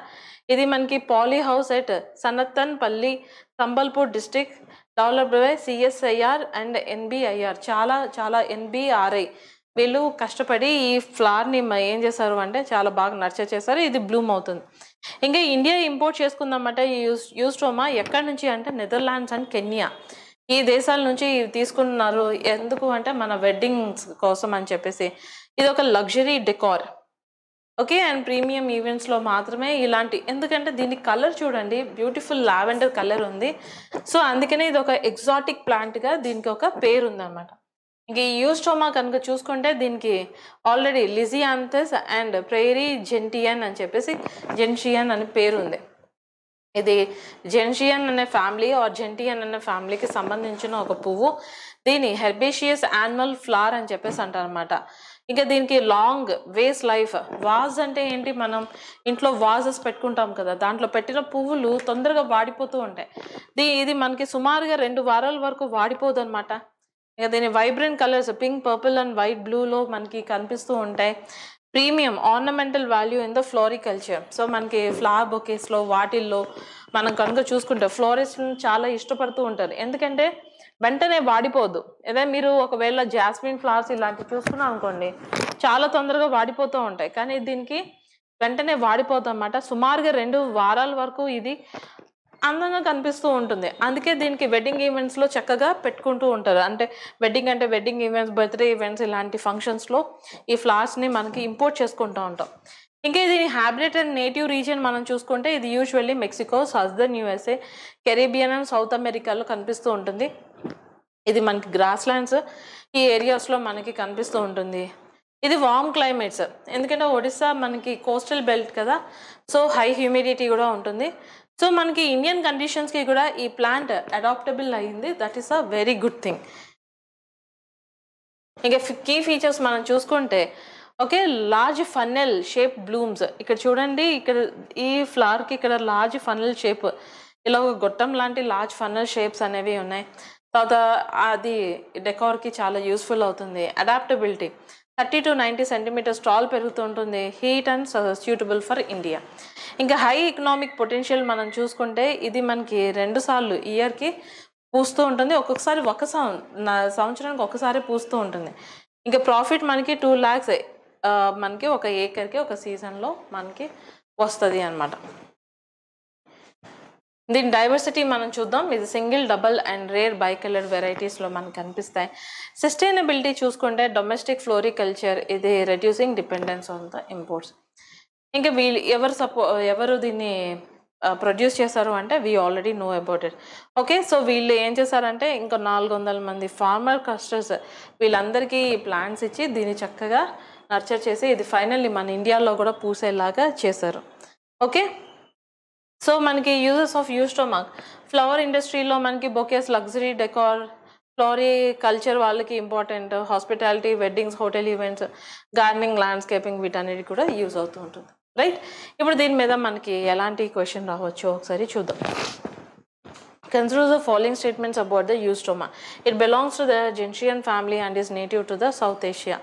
ఇది మనకి పాలీ హౌస్ ఎట్ సనత్తన్ పల్లి, Sambalpur district, developed by CSIR and NBIR. చాలా NBRI వీళ్ళు కష్టపడి ఈ ఫ్లవర్ని ఏం చేశారు అంటే చాలా బాగా నర్చర్ చేశారు, ఇది బ్లూమ్ అవుతుంది. ఇంకా ఇండియా ఇంపోర్ట్ చేసుకుందామంటే ఈ యూస్టోమా ఎక్కడి నుంచి అంటే నెదర్లాండ్స్ అండ్ కెన్యా, ఈ దేశాల నుంచి తీసుకున్నారు. ఎందుకు అంటే మన వెడ్డింగ్స్ కోసం అని చెప్పేసి. ఇది ఒక luxury decor, okay, and premium ఈవెంట్స్లో మాత్రమే ఇలాంటి, ఎందుకంటే దీని కలర్ చూడండి, బ్యూటిఫుల్ లావెండర్ కలర్ ఉంది. సో అందుకనే ఇది ఒక ఎగ్జాటిక్ ప్లాంట్గా దీనికి ఒక పేరు ఉందన్నమాట. ఇంక ఈ యూస్టోమా కనుక చూసుకుంటే దీనికి ఆల్రెడీ లిజియాంథస్ అండ్ ప్రైరీ జెంటియన్ అని చెప్పేసి జెన్షియన్ అని పేరు ఉంది. ఇది జెన్షియన్ అనే ఫ్యామిలీ ఆర్ జెంటియన్ అనే ఫ్యామిలీకి సంబంధించిన ఒక పువ్వు. దీని హెర్బేషియస్ యాన్యువల్ ఫ్లవర్ అని చెప్పేసి అంటారు అనమాట. ఇంకా దీనికి లాంగ్ వేస్ లైఫ్. వాజ్ అంటే ఏంటి, మనం ఇంట్లో వాజెస్ పెట్టుకుంటాం కదా, దాంట్లో పెట్టిన పువ్వులు తొందరగా వాడిపోతూ ఉంటాయి. ఇది మనకి సుమారుగా 2 వారాల వరకు వాడిపోదు అనమాట. ఇంకా దీని vibrant colours pink, purple and white, బ్లూలో మనకి కనిపిస్తూ ఉంటాయి. Premium ornamental value in the floriculture. So మనకి ఫ్లవర్ బొకేస్లో వాటిల్లో మనం కనుక చూసుకుంటే ఫ్లోరిస్ట్ని చాలా ఇష్టపడుతూ ఉంటారు, ఎందుకంటే వెంటనే వాడిపోదు. అదే మీరు ఒకవేళ జాస్మిన్ ఫ్లవర్స్ ఇలాంటివి చూసుకున్నాం అనుకోండి, చాలా తొందరగా వాడిపోతూ ఉంటాయి, కానీ దీనికి వెంటనే వాడిపోతుంది అన్నమాట. సుమారుగా 2 వారాల వరకు ఇది అందంగా కనిపిస్తూ ఉంటుంది. అందుకే దీనికి వెడ్డింగ్ ఈవెంట్స్లో చక్కగా పెట్టుకుంటూ ఉంటారు. అంటే వెడ్డింగ్ ఈవెంట్స్, బర్త్డే ఈవెంట్స్ ఇలాంటి ఫంక్షన్స్లో ఈ ఫ్లవర్స్ని మనకి ఇంపోర్ట్ చేసుకుంటూ ఉంటాం. ఇంకా దీని హ్యాబిటేట్ అండ్ నేటివ్ రీజియన్ మనం చూసుకుంటే ఇది usually Mexico, southern USA, Caribbean and south అమెరికాలో కనిపిస్తూ ఉంటుంది. ఇది మనకి గ్రాస్ ల్యాండ్స్ ఈ ఏరియాస్లో మనకి కనిపిస్తూ ఉంటుంది. ఇది వార్మ్ క్లైమేట్స్, ఎందుకంటే ఒడిస్సా మనకి కోస్టల్ బెల్ట్ కదా, సో హై హ్యూమిడిటీ కూడా ఉంటుంది. సో మనకి ఇండియన్ కండిషన్స్కి కూడా ఈ ప్లాంట్ అడాప్టబుల్ అయ్యింది. That is a very good thing. ఇంకా కీ ఫీచర్స్ మనం చూసుకుంటే, okay, large funnel shape blooms. ఇక్కడ చూడండి, ఇక్కడ ఈ ఫ్లవర్కి ఇక్కడ లార్జ్ ఫన్నెల్ షేప్ ఇలా ఒక గొట్టం లాంటి లార్జ్ ఫన్నల్ షేప్స్ అనేవి ఉన్నాయి. తర్వాత అది డెకార్కి చాలా యూస్ఫుల్ అవుతుంది. అడాప్టబిలిటీ 30 to 90 సెంటీమీటర్స్ టాల్ పెరుగుతూ ఉంటుంది. Heat and suitable for India. ఇంకా హై ఎకనామిక్ పొటెన్షియల్ మనం చూసుకుంటే ఇది మనకి 2 సార్లు ఇయర్కి పూస్తూ ఉంటుంది. ఒక్కొక్కసారి సంవత్సరానికి ఒకసారి పూస్తూ ఉంటుంది. ఇంకా ప్రాఫిట్ మనకి 2 lakhs మనకి ఒక ఏకర్కి ఒక సీజన్లో మనకి వస్తుంది అనమాట. దీని డైవర్సిటీ మనం చూద్దాం. ఇది single, double and rare bi colour వెరైటీస్లో మనకు కనిపిస్తాయి. సస్టైనబిలిటీ చూసుకుంటే డొమెస్టిక్ ఫ్లోరికల్చర్, ఇది reducing dependence on the imports. ఇంకా వీళ్ళు ఎవరు దీన్ని ప్రొడ్యూస్ చేశారు అంటే we already know about it. Okay, so వీళ్ళు ఏం చేశారంటే ఇంకా 400 మంది ఫార్మర్ కస్టర్స్ వీళ్ళందరికీ ప్లాంట్స్ ఇచ్చి దీన్ని చక్కగా నర్చర్ చేసి ఇది ఫైనల్లీ మన ఇండియాలో కూడా పూసేలాగా చేశారు. ఓకే, సో మనకి యూజెస్ ఆఫ్ యూస్టోమాక్ ఫ్లవర్ ఇండస్ట్రీలో మనకి బొకేస్, లగ్జరీ డెకార్, ఫ్లోరికల్చర్ వాళ్ళకి important, hospitality, weddings, hotel events, gardening, landscaping వీటన్నిటి కూడా యూజ్ అవుతూ ఉంటుంది. రైట్, ఇప్పుడు దీని మీద మనకి ఎలాంటి క్వశ్చన్ రావచ్చో ఒకసారి చూద్దాం. Consider the following statements about the Eustoma. It belongs to the gentian family and is native to the South Asia.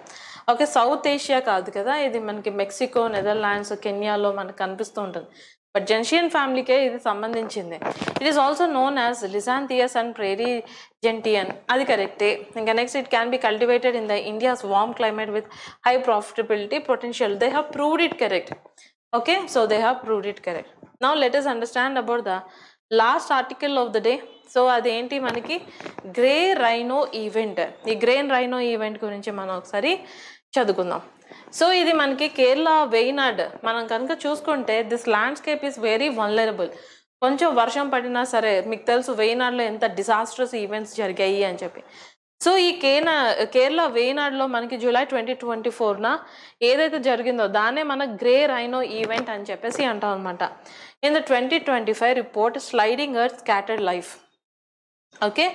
Okay, south Asia కాదు కదా, ఇది మనకి మెక్సికో, నెదర్లాండ్స్, కెన్యాలో మనకు కనిపిస్తూ ఉంటుంది. బట్ జెన్షియన్ ఫ్యామిలీకే ఇది సంబంధించింది. It is also known as lisianthus and prairie gentian, అది కరెక్టే. ఇంకా next, it can be cultivated in the India's warm climate with high profitability potential. They have proved it correct. Okay, so they have proved it correct. Now let us understand about the last article of the day. So అదేంటి మనకి grey rhino event. ఈ grey rhino event గురించి మనం ఒకసారి చదువుకుందాం. So ఇది మనకి కేరళ వెయినాడ్ మనం కనుక చూసుకుంటే this landscape is very vulnerable. కొంచెం వర్షం పడినా సరే మీకు తెలుసు వెయినాడ్లో ఎంత డిజాస్ట్రస్ ఈవెంట్స్ జరిగాయి అని చెప్పి. సో ఈ కేరళ వెయినాడ్లో మనకి జూలై 2024న ఏదైతే జరిగిందో దాన్నే మన గ్రే రైనో ఈవెంట్ అని చెప్పేసి అంటాం అనమాట. In the 2025 report sliding earth scattered life. Okay,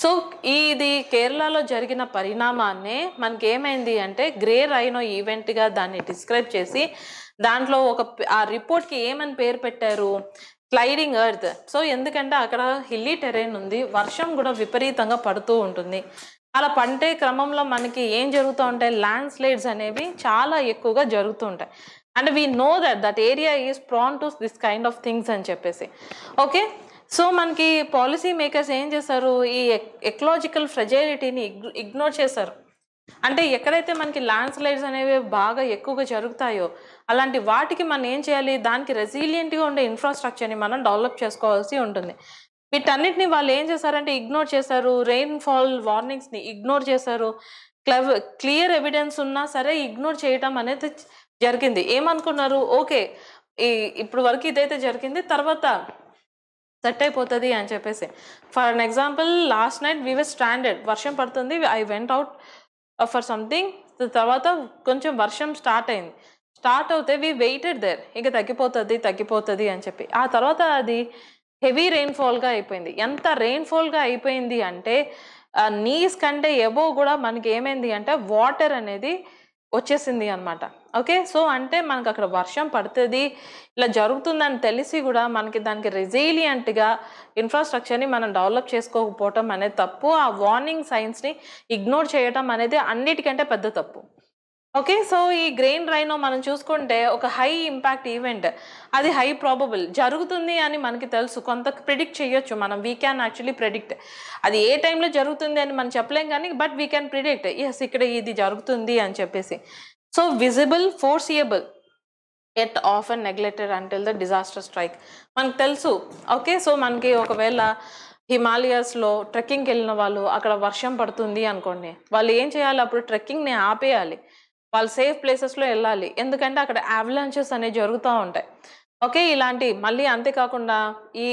so ఇది కేరళలో జరిగిన పరిణామాన్నే మనకి ఏమైంది అంటే గ్రే రైనో ఈవెంట్గా దాన్ని డిస్క్రైబ్ చేసి దాంట్లో ఆ రిపోర్ట్కి ఏమని పేరు పెట్టారు, స్లైడింగ్ ఎర్త్. సో ఎందుకంటే అక్కడ హిల్లీ టెరైన్ ఉంది, వర్షం కూడా విపరీతంగా పడుతూ ఉంటుంది. అలా పండే క్రమంలో మనకి ఏం జరుగుతూ ఉంటాయి, ల్యాండ్ స్లైడ్స్ అనేవి చాలా ఎక్కువగా జరుగుతూ ఉంటాయి. And we know that area is prone to this kind of things అని చెప్పేసి. ఓకే, సో మనకి పాలసీ మేకర్స్ ఏం చేశారు, ఈ ఎకలాజికల్ ఫ్రెజైలిటీని ఇగ్నోర్ చేశారు. అంటే ఎక్కడైతే మనకి ల్యాండ్ స్లైడ్స్ అనేవి బాగా ఎక్కువగా జరుగుతాయో అలాంటి వాటికి మనం ఏం చేయాలి, దానికి రెసిలియంట్గా ఉండే ఇన్ఫ్రాస్ట్రక్చర్ని మనం డెవలప్ చేసుకోవాల్సి ఉంటుంది. వీటన్నిటిని వాళ్ళు ఏం చేశారంటే ఇగ్నోర్ చేశారు. రెయిన్ఫాల్ వార్నింగ్స్ని ఇగ్నోర్ చేశారు. క్లియర్ ఎవిడెన్స్ ఉన్నా సరే ఇగ్నోర్ చేయటం అనేది జరిగింది. ఏమనుకున్నారు, ఓకే ఇప్పుడు వరకు ఇదైతే జరిగింది, తర్వాత సెట్ అయిపోతుంది అని చెప్పేసి. For an example, last night we were stranded, వర్షం పడుతుంది, I went out for something, తర్వాత కొంచెం వర్షం స్టార్ట్ అయింది. స్టార్ట్ అవుతే వీ వెయిటెడ్ దేర్, ఇక తగ్గిపోతుంది అని చెప్పి. ఆ తర్వాత అది హెవీ రెయిన్ఫాల్గా అయిపోయింది. ఎంత రెయిన్ఫాల్గా అయిపోయింది అంటే నీస్ కంటే ఎబో కూడా మనకి ఏమైంది అంటే వాటర్ అనేది వచ్చేసింది అనమాట. ఓకే, సో అంటే మనకు అక్కడ వర్షం పడుతుంది ఇలా జరుగుతుందని తెలిసి కూడా మనకి దానికి రెసిలియంట్గా ఇన్ఫ్రాస్ట్రక్చర్ని మనం డెవలప్ చేసుకోకపోవటం అనేది తప్పు. ఆ వార్నింగ్ సైన్స్ని ఇగ్నోర్ చేయటం అనేది అన్నిటికంటే పెద్ద తప్పు. ఓకే, సో ఈ గ్రెయిన్ రైనో మనం చూసుకుంటే ఒక హై ఇంపాక్ట్ ఈవెంట్, అది హై ప్రాబబుల్ జరుగుతుంది అని మనకి తెలుసు. కొంత ప్రిడిక్ట్ చేయొచ్చు మనం, వీ క్యాన్ యాక్చువల్లీ ప్రిడిక్ట్. అది ఏ టైంలో జరుగుతుంది అని మనం చెప్పలేం కానీ but we can predict, yes ఇక్కడ ఇది జరుగుతుంది అని చెప్పేసి. So visible, foreseeable, yet often neglected until the disaster strike మనకు తెలుసు. ఓకే, సో మనకి ఒకవేళ హిమాలయాస్లో ట్రెక్కింగ్కి వెళ్ళిన వాళ్ళు అక్కడ వర్షం పడుతుంది అనుకోండి, వాళ్ళు ఏం చేయాలి, అప్పుడు ట్రెక్కింగ్ని ఆపేయాలి, వాళ్ళు సేఫ్ ప్లేసెస్లో వెళ్ళాలి, ఎందుకంటే అక్కడ అవలాంచెస్ అనేవి జరుగుతూ ఉంటాయి. ఓకే, ఇలాంటి మళ్ళీ అంతేకాకుండా ఈ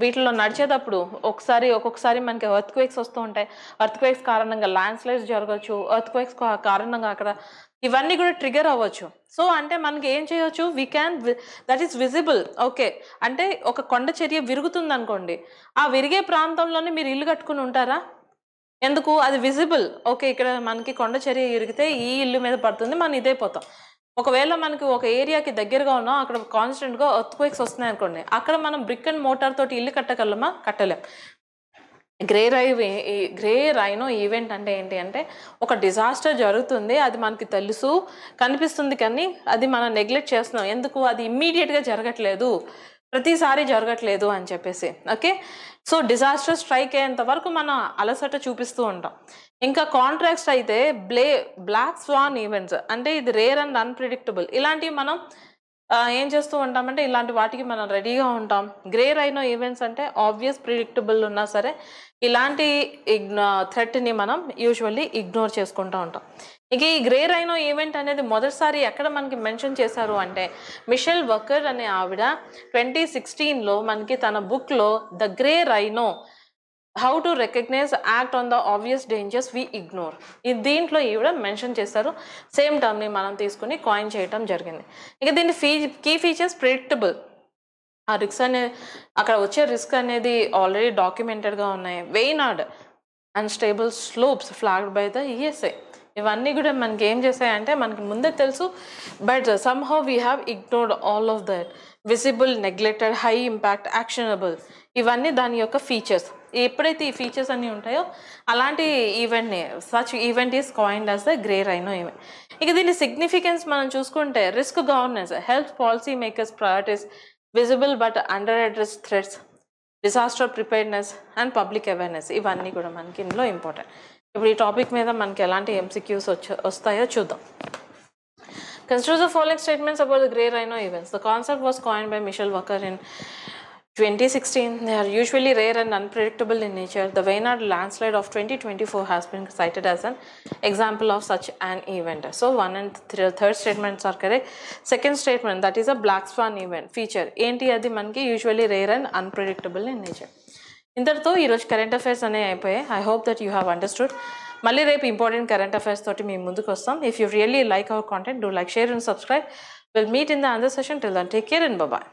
వీటిలో నడిచేటప్పుడు ఒక్కొక్కసారి మనకి ఎర్త్క్వేక్స్ వస్తూ ఉంటాయి. ఎర్త్క్వేక్స్ కారణంగా ల్యాండ్ స్లైడ్స్ జరగచ్చు, ఎర్త్క్వేక్స్ కారణంగా అక్కడ ఇవన్నీ కూడా ట్రిగర్ అవ్వచ్చు. సో అంటే మనకి ఏం చేయొచ్చు, we can, that is visible. Okay, అంటే ఒక కొండ చర్య విరుగుతుంది అనుకోండి, ఆ విరిగే ప్రాంతంలోనే మీరు ఇల్లు కట్టుకుని ఉంటారా? ఎందుకు, అది విజిబుల్. ఓకే, ఇక్కడ మనకి కొండ చర్య ఇరిగితే ఈ ఇల్లు మీద పడుతుంది, మనం ఇదైపోతాం. ఒకవేళ మనకి ఒక ఏరియాకి దగ్గరగా ఉన్నాం, అక్కడ కాన్స్టెంట్గా ఎర్త్క్వేక్స్ వస్తున్నాయి అనుకోండి, అక్కడ మనం బ్రిక్ అండ్ మోటార్ తోటి ఇల్లు కట్టగలమా? కట్టలేం. గ్రే రైనో ఈవెంట్ అంటే ఏంటి అంటే, ఒక డిజాస్టర్ జరుగుతుంది, అది మనకి తెలుసు కనిపిస్తుంది, కానీ అది మనం నెగ్లెక్ట్ చేస్తున్నాం. ఎందుకు? అది ఇమ్మీడియట్గా జరగట్లేదు, ప్రతిసారి జరగట్లేదు అని చెప్పేసి. ఓకే, సో డిజాస్టర్ స్ట్రైక్ అయ్యేంత వరకు మనం అలసట చూపిస్తూ ఉంటాం. ఇంకా కాంట్రాక్ట్స్ అయితే బ్లాక్ స్వాన్ ఈవెంట్స్ అంటే ఇది రేర్ అండ్ అన్ప్రిడిక్టబుల్. ఇలాంటివి మనం ఏం చేస్తూ ఉంటామంటే ఇలాంటి వాటికి మనం రెడీగా ఉంటాం. గ్రే రైనో ఈవెంట్స్ అంటే ఆబ్వియస్ ప్రిడిక్టబుల్ ఉన్నా సరే ఇలాంటి థ్రెట్ని మనం యూజువల్లీ ఇగ్నోర్ చేసుకుంటూ ఉంటాం. ఇక ఈ గ్రే రైనో ఈవెంట్ అనేది మొదటిసారి ఎక్కడ మనకి మెన్షన్ చేశారు అంటే, మిషెల్ వకర్ అనే ఆవిడ 2016లో మనకి తన బుక్లో the grey rhino how to recognize act on the obvious dangers we ignore, ఇది దీంట్లో ఈవిడ మెన్షన్ చేశారు. సేమ్ టర్మ్ని మనం తీసుకుని కాయిన్ చేయటం జరిగింది. ఇక దీని కీ ఫీచర్స్ ప్రిడిక్టబుల్. ఆ రిస్క్ అక్కడ వచ్చే రిస్క్ అనేది ఆల్రెడీ డాక్యుమెంటెడ్గా ఉన్నాయి. Wayanad unstable slopes flagged by the ESI, ఇవన్నీ కూడా మనకి ఏం చేశాయంటే మనకి ముందే తెలుసు, but somehow we have ignored all of that. Visible, neglected, high impact, actionable, ఇవన్నీ దాని యొక్క ఫీచర్స్. ఎప్పుడైతే ఈ ఫీచర్స్ అన్నీ ఉంటాయో అలాంటి ఈవెంట్ని, such event is coined as the grey rhino event. ఇక దీని సిగ్నిఫికెన్స్ మనం చూసుకుంటే, risk governance, help policy makers priorities, visible but under address threats, disaster preparedness and public awareness, ఇవన్నీ కూడా మనకి ఇందులో ఇంపార్టెంట్. ఇప్పుడు ఈ టాపిక్ మీద మనకి ఎలాంటి ఎంసీక్యూస్ వస్తాయో చూద్దాం. Consider the following statements about the Grey Rhino events. The concept was coined by Michel Walker in 2016. They are usually rare and unpredictable in nature. The Waynard landslide of 2024 has been cited as an example of such an event. So 1 and 3rd statements are correct. Second statement, that is a black swan event feature. ఏంటి అది మనకి usually rare and unpredictable in nature. ఇంతటితో ఈరోజు current affairs అనేవి అయిపోయాయి. I hope that you have understood. మళ్ళీ రేపు important current affairs తోటి మేము ముందుకు వస్తాం. If you really like our content, do like, share and subscribe. Will meet in the other session. Till then take care and bye.